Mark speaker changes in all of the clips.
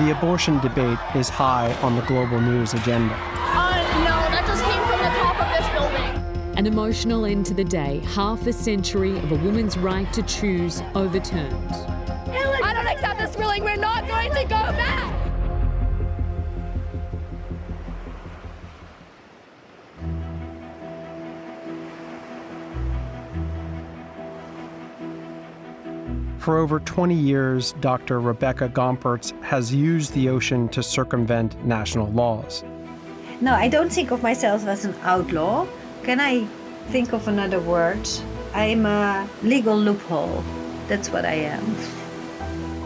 Speaker 1: The abortion debate is high on the global news agenda.
Speaker 2: No, that just came from the top of this building.
Speaker 3: An emotional end to the day, half a century of a woman's right to choose overturned.
Speaker 2: I don't accept this ruling. We're not going to go back.
Speaker 1: For over 20 years, Dr. Rebecca Gomperts has used the ocean to circumvent national laws.
Speaker 4: No, I don't think of myself as an outlaw. Can I think of another word? I'm a legal loophole. That's what I am.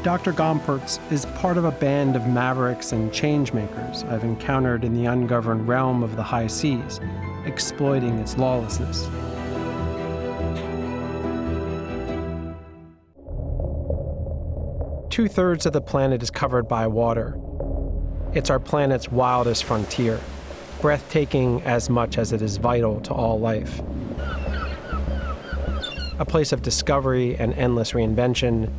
Speaker 1: Dr. Gomperts is part of a band of mavericks and changemakers I've encountered in the ungoverned realm of the high seas, exploiting its lawlessness. Two-thirds of the planet is covered by water. It's our planet's wildest frontier, breathtaking as much as it is vital to all life. A place of discovery and endless reinvention,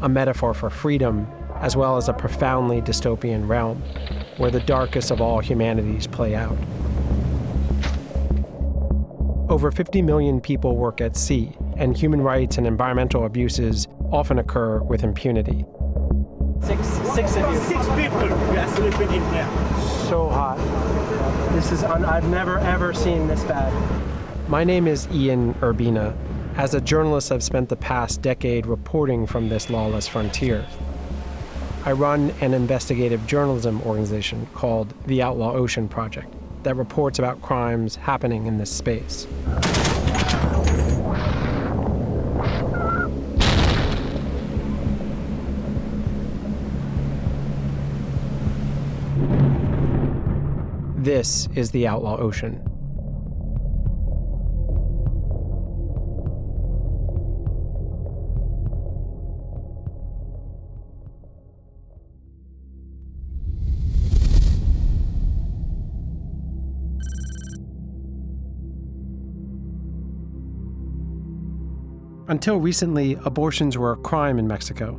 Speaker 1: a metaphor for freedom, as well as a profoundly dystopian realm where the darkest of all humanities play out. Over 50 million people work at sea, and human rights and environmental abuses often occur with impunity.
Speaker 5: Six of you. 6 people we are sleeping in here.
Speaker 1: So hot. This is I've never ever seen this bad. My name is Ian Urbina. As a journalist, I've spent the past decade reporting from this lawless frontier. I run an investigative journalism organization called the Outlaw Ocean Project that reports about crimes happening in this space. This is the Outlaw Ocean. Until recently, abortions were a crime in Mexico.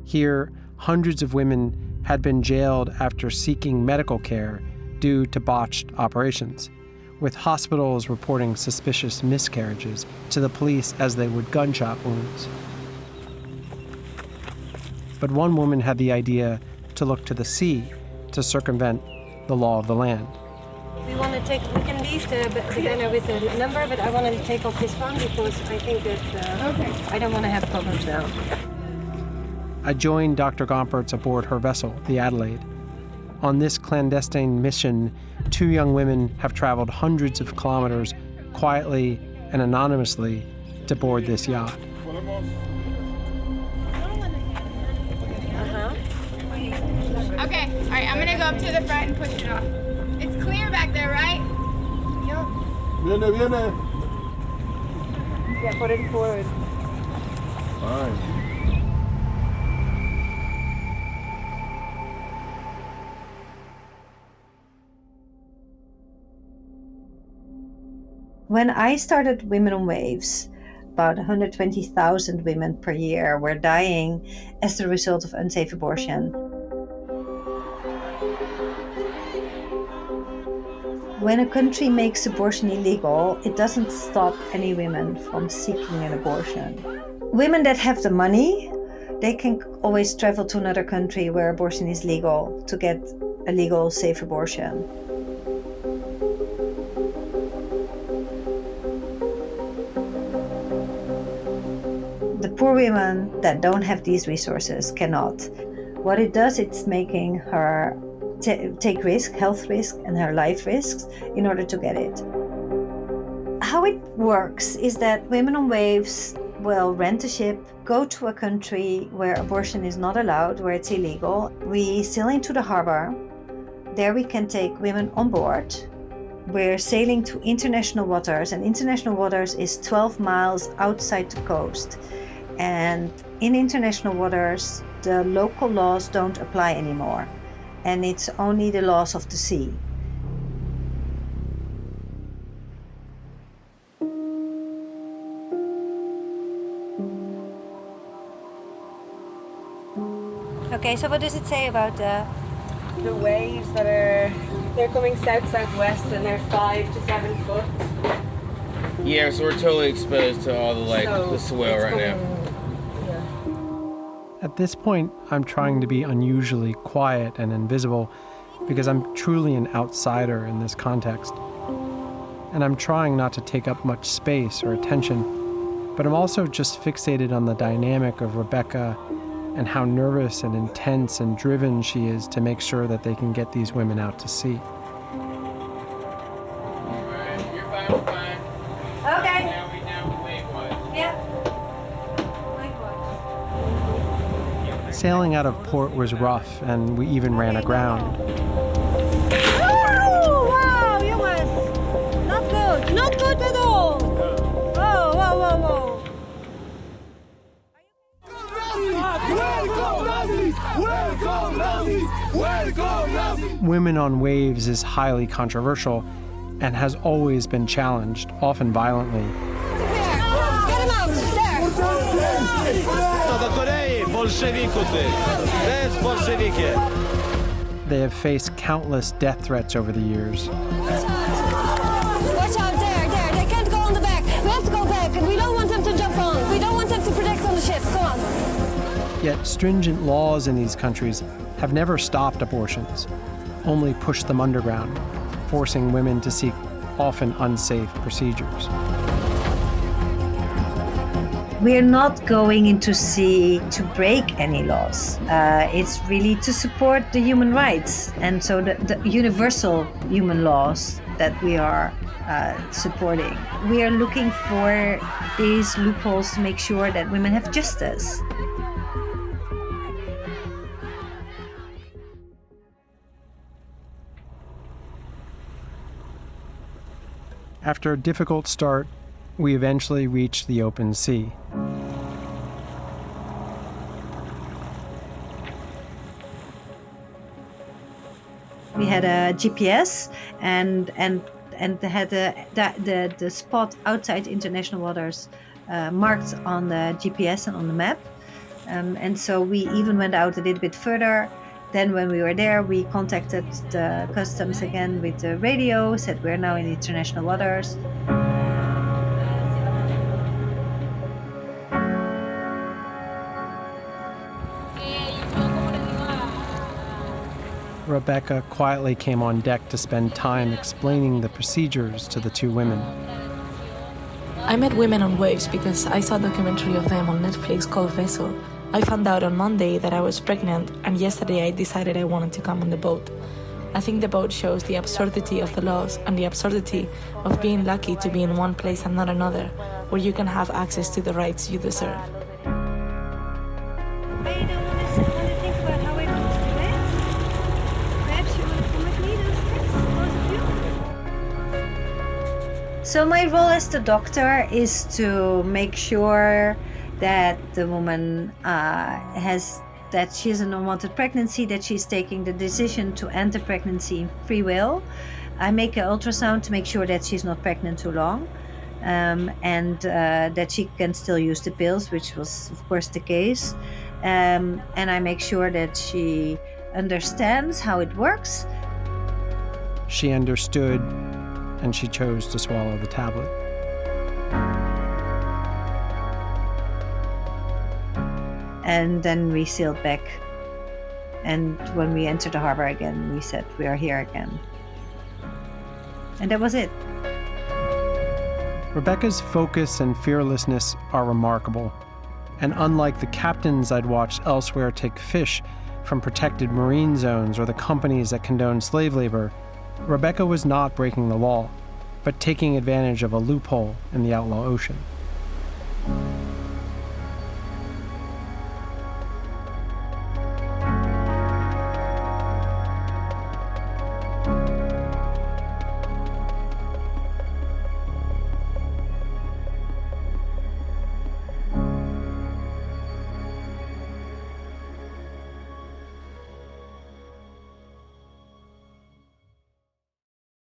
Speaker 1: Here, hundreds of women had been jailed after seeking medical care due to botched operations, with hospitals reporting suspicious miscarriages to the police as they would gunshot wounds. But one woman had the idea to look to the sea to circumvent the law of the land.
Speaker 6: We can leave the banner with the number, but I want to take off this one because I think that I don't want to have problems now.
Speaker 1: I joined Dr. Gomperts aboard her vessel, the Adelaide. On this clandestine mission, 2 young women have traveled hundreds of kilometers quietly and anonymously to board this yacht.
Speaker 2: Okay, all right, I'm gonna go up to the front and push it off. It's clear back there, right?
Speaker 7: Viene.
Speaker 6: Yeah, put it forward.
Speaker 7: Fine.
Speaker 4: When I started Women on Waves, about 120,000 women per year were dying as the result of unsafe abortion. When a country makes abortion illegal, it doesn't stop any women from seeking an abortion. Women that have the money, they can always travel to another country where abortion is legal to get a legal, safe abortion. The poor women that don't have these resources cannot. What it does, it's making her take risk, health risk, and her life risks in order to get it. How it works is that Women on Waves will rent a ship, go to a country where abortion is not allowed, where it's illegal. We sail into the harbor. There we can take women on board. We're sailing to international waters, and international waters is 12 miles outside the coast. And in international waters, the local laws don't apply anymore, and it's only the laws of the sea. Okay, Okay, so what does it say about
Speaker 6: The waves they're coming south-southwest and they're 5 to 7 foot.
Speaker 8: Yeah, so we're totally exposed to all the swell right now.
Speaker 1: At this point, I'm trying to be unusually quiet and invisible because I'm truly an outsider in this context. And I'm trying not to take up much space or attention, but I'm also just fixated on the dynamic of Rebecca and how nervous and intense and driven she is to make sure that they can get these women out to sea.
Speaker 8: You're fine, we're fine.
Speaker 4: Okay.
Speaker 8: Now we wave watch.
Speaker 4: Yeah.
Speaker 1: Sailing out of port was rough, and we even ran aground.
Speaker 6: Oh, wow, you was not good. Not good at all. Whoa, whoa, whoa, whoa.
Speaker 1: Women on waves is highly controversial and has always been challenged, often violently.
Speaker 6: Get him out. There.
Speaker 1: They have faced countless death threats over the years.
Speaker 6: Watch out, there. They can't go on the back. We have to go back, and we don't want them to jump on. We don't want them to protect on the ship. Come on.
Speaker 1: Yet stringent laws in these countries have never stopped abortions, only pushed them underground, forcing women to seek often unsafe procedures.
Speaker 4: We are not going into sea to break any laws. It's really to support the human rights, and so the universal human laws that we are supporting. We are looking for these loopholes to make sure that women have justice.
Speaker 1: After a difficult start, we eventually reached the open sea.
Speaker 4: We had a GPS and had the spot outside international waters marked on the GPS and on the map. And so we even went out a little bit further. Then when we were there, we contacted the customs again with the radio, said we're now in international waters.
Speaker 1: Rebecca quietly came on deck to spend time explaining the procedures to the two women.
Speaker 9: I met women on waves because I saw a documentary of them on Netflix called Vacío. I found out on Monday that I was pregnant, and yesterday I decided I wanted to come on the boat. I think the boat shows the absurdity of the laws and the absurdity of being lucky to be in one place and not another, where you can have access to the rights you deserve.
Speaker 6: But you don't want to think about how it goes to bed? Perhaps you want to come with me those days, both of you?
Speaker 4: So my role as the doctor is to make sure that the woman that she's an unwanted pregnancy, that she's taking the decision to end the pregnancy in free will. I make an ultrasound to make sure that she's not pregnant too long, and that she can still use the pills, which was of course the case. And I make sure that she understands how it works.
Speaker 1: She understood, and she chose to swallow the tablet.
Speaker 4: And then we sailed back. And when we entered the harbor again, we said, we are here again. And that was it.
Speaker 1: Rebecca's focus and fearlessness are remarkable. And unlike the captains I'd watched elsewhere take fish from protected marine zones or the companies that condone slave labor, Rebecca was not breaking the law, but taking advantage of a loophole in the Outlaw Ocean.